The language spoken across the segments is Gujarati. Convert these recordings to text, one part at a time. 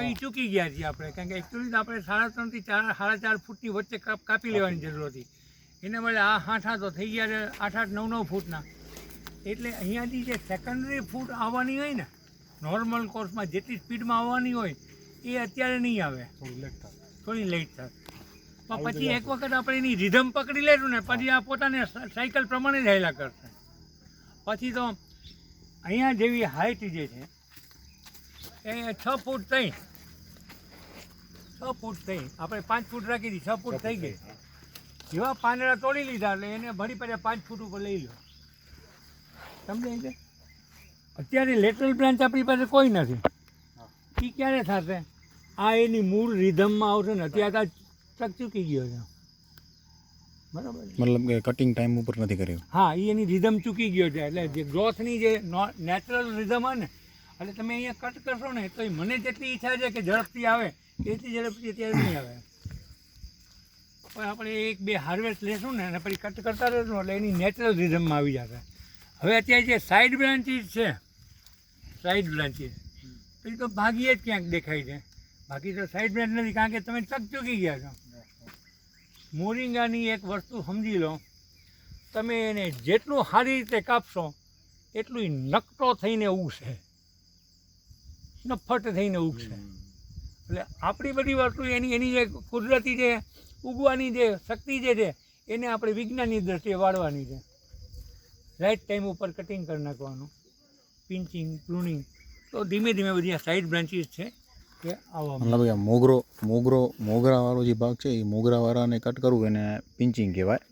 એ ચૂકી ગયા છીએ આપણે, કારણ કે એકચ્યુઅલી આપણે 3.5 થી 4.5 ફૂટની વચ્ચે કાપી લેવાની જરૂર હતી. એના બદલે આ 8 તો થઈ ગયા છે 8, 9 ફૂટના. એટલે અહીંયાથી જે સેકન્ડરી ફૂટ આવવાની હોય ને નોર્મલ કોર્સમાં જેટલી સ્પીડમાં આવવાની હોય એ અત્યારે નહીં આવે, થોડી લેટ થાય. પણ પછી એક વખત આપણે એની રિધમ પકડી લેશું ને પછી આ પોતાને સાયકલ પ્રમાણે જ હાલ્યા કરશે. પછી તો અહીંયા જેવી હાઇટ જે છે એ 6 ફૂટ થઈ, 6 ફૂટ થઈ, આપણે 5 ફૂટ રાખી દીધી, 6 ફૂટ થઈ ગઈ. જેવા પાંદડા તોડી લીધા એટલે એને ભરી પડ્યા 5 ફૂટ ઉપર લઈ લો. સમજાય છે? અત્યારે લેટરલ બ્રાન્ચ આપણી પાસે કોઈ નથી. એ ક્યારે થશે? આ એની મૂળ રિધમમાં આવશે ને અત્યારે આ ચૂકી ગયો છે, બરાબર? મતલબ કે કટિંગ ટાઈમ ઉપર નથી કર્યું. હા, એ એની રિધમ ચૂકી ગયો છે. એટલે જે ગ્રોથની જે નેચરલ રિધમ હોય ને, એટલે તમે અહીંયા કટ કરશો ને તો મને જેટલી ઈચ્છા છે કે ઝડપથી આવે એટલી ઝડપથી અત્યારે નહીં આવે. પણ આપણે 1-2 હાર્વેસ્ટ લેશું ને અને પછી કટ કરતા રહેશું એટલે એની નેચરલ રિધમમાં આવી જશે. હવે અત્યારે જે સાઈડ બ્રાન્ચીસ છે, સાઈડ બ્રાન્ચીસ એ તો ભાગીએ જ ક્યાંક દેખાય છે, બાકી તો સાઈડ બ્રાન્ચ નથી, કારણ કે તમે ચૂકી ગયા છો. મોરિંગાની એક વસ્તુ સમજી લો, તમે એને જેટલું સારી રીતે કાપશો એટલું નકટો થઈને ઉગશે, નફટ થઈને ઉગશે. એટલે આપણી બધી વસ્તુ એની જે કુદરતી જે ઉગવાની જે શક્તિ જે છે એને આપણે વિજ્ઞાનની દ્રષ્ટિએ વાળવાની છે. રાઈટ ટાઈમ ઉપર કટિંગ કરી નાખવાનું, પિન્ચિંગ, પ્રુનિંગ, તો ધીમે ધીમે બધી આ સાઈડ બ્રાન્ચીસ છે કે આવવા. મતલબ મોગરાવાળો જે ભાગ છે એ મોગરાવાળાને કટ કરવું એને પિન્ચિંગ કહેવાય,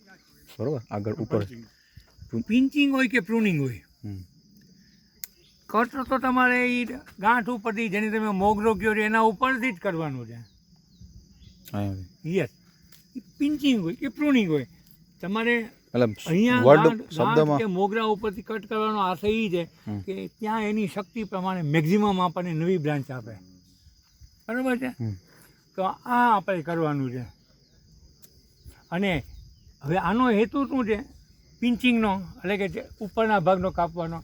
બરાબર? આગળ ઉપર પિન્ચિંગ હોય કે પ્રુનિંગ હોય, કટ તો તમારે એ ગાંઠ ઉપરથી જેને તમે મોગરો કહો છો એના ઉપરથી જ કરવાનું છે. યસ, પિન્ચિંગ હોય કે પ્રુનિંગ હોય, તમારે અહીંયા કે મોગરા ઉપરથી કટ કરવાનો આશય એ છે કે ત્યાં એની શક્તિ પ્રમાણે મેક્ઝિમમ આપણને નવી બ્રાન્ચ આપે, બરાબર છે? તો આ આપણે કરવાનું છે. અને હવે આનો હેતુ શું છે પિન્ચિંગનો, એટલે કે ઉપરના ભાગનો કાપવાનો?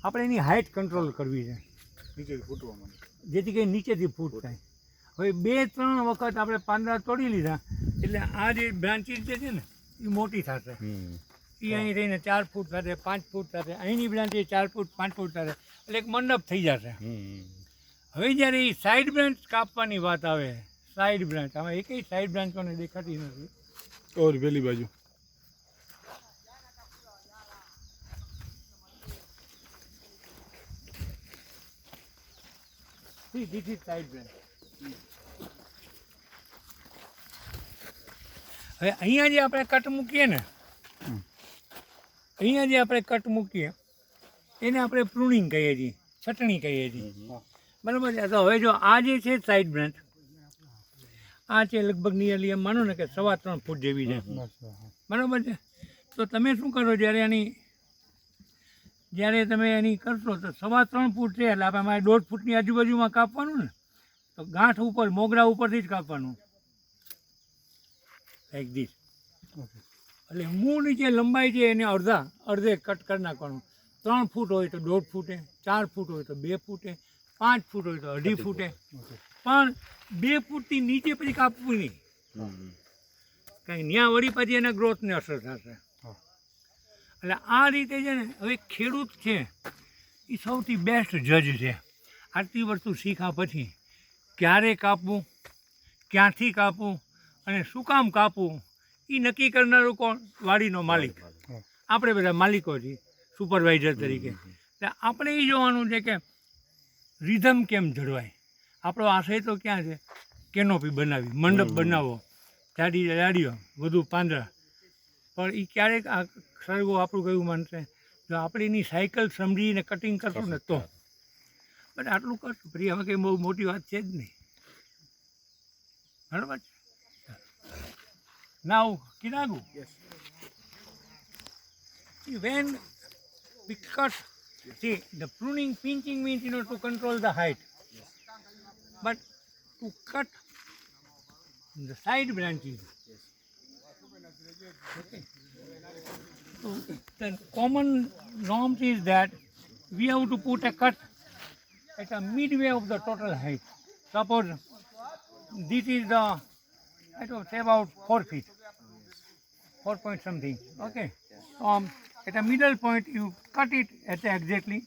આપણે એની હાઇટ કંટ્રોલ કરવી છે, નીચેથી ફૂટવા માટે, જેથી કંઈ નીચેથી ફૂટ થાય. હવે 2-3 વખત આપણે પાંદડા તોડી લીધા એટલે આ જે બ્રાન્ચીસ જે છે ને એ મોટી થશે. એ અહીં રહીને 4 ફૂટ થશે, 5 ફૂટ થશે, અહીંની બ્રાન્ચ 4 ફૂટ 5 ફૂટ થશે, એટલે એક મંડપ થઈ જશે. હવે જ્યારે એ સાઈડ બ્રાન્ચ કાપવાની વાત આવે, સાઈડ બ્રાન્ચ, આમાં એકેય સાઈડ બ્રાન્ચ મને દેખાતી નથી. ઓર પેલી બાજુ This is side branch. હવે અહીંયા જે આપણે કટ મૂકીએ ને, અહીંયા જે આપણે કટ મૂકીએ એને આપણે પ્રુનિંગ કહીએ છીએ, છટણી કહીએ છીએ, બરાબર છે? તો હવે જો આ જે છે સાઈડ બ્રાન્ચ, આ છે લગભગ નિયરલી એમ માનો ને કે 3.25 ફૂટ જેવી છે, બરાબર છે? તો તમે શું કરો, જ્યારે તમે એની કરશો તો 3.25 ફૂટ છે એટલે આપણે અમારે 1.5 ફૂટની આજુબાજુમાં કાપવાનું ને, તો ગાંઠ ઉપર મોગરા ઉપરથી જ કાપવાનું, લાઈક ધીસ. એટલે મૂળની જે લંબાઈ છે એને અડધે કટ કરી નાખવાનું. 3 ફૂટ હોય તો 1.5 ફૂટે, 4 ફૂટ હોય તો 2 ફૂટે, 5 ફૂટ હોય તો 2.5 ફૂટે, પણ 2 ફૂટથી નીચે પછી કાપવું નહીં, કારણ કે ત્યાં વળી પછી એના ગ્રોથને અસર થશે. એટલે આ રીતે છે ને, હવે ખેડૂત છે એ સૌથી બેસ્ટ જજ છે. આટલી વસ્તુ શીખ્યા પછી ક્યારે કાપવું, ક્યાંથી કાપવું અને શું કામ કાપવું એ નક્કી કરનારો કોણ? વાડીનો માલિક. આપણે બધા માલિકો છીએ સુપરવાઇઝર તરીકે. એટલે આપણે એ જોવાનું છે કે રિધમ કેમ જળવાય. આપણો આશય તો ક્યાં છે? કેનોપી બનાવી, મંડપ બનાવો, જાડીઓ, વધુ પાંદડા. પણ એ ક્યારેક આ સર્ગો આપણું કયું માનશે? જો આપણે એની સાયકલ સમજીને કટિંગ કરશું ને તો. બટ આટલું કરશું પછી હવે કંઈ બહુ મોટી વાત છે જ નહીં, બરાબર છે? નાવ Kinagu. See, when we cut, see, the pruning, pinching means, to control the height. But to cut the side branches, okay. So the common norms is that we have to put a cut at a midway of the total height. suppose this is the, I don't say about 4 feet, 4 point something, okay. At the middle point you cut it at exactly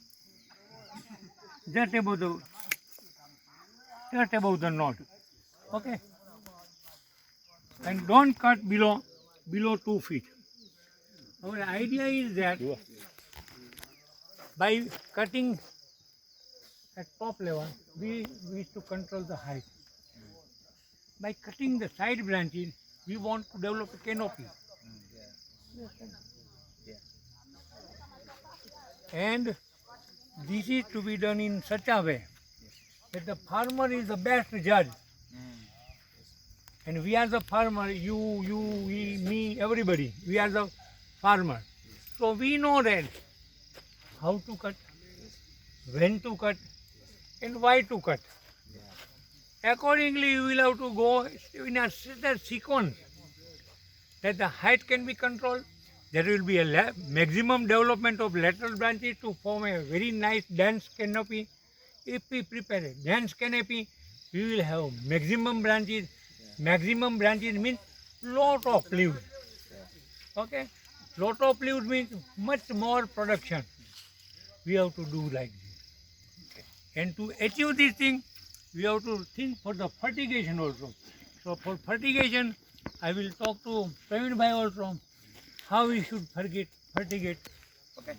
just above the knot, okay. And don't cut below 2 feet. Our idea is that by cutting at top level, we wish to control the height. By cutting the side branches, we want to develop a canopy. And this is to be done in such a way that the farmer is the best judge. And we are the farmer, you, we, me, everybody, we are the farmer. So we know that how to cut, when to cut, and why to cut. Accordingly, you will have to go in a certain sequence that the height can be controlled. There will be a maximum development of lateral branches to form a very nice dense canopy. If we prepare a dense canopy, we will have maximum branches. Maximum branches means lot of leaves. Okay? Lot of leaves means much more production. We have to do like this. And to achieve this thing, we have to think for the fertigation also. So for fertigation, I will talk to Praveen Bhai also how we should fertigate. Okay?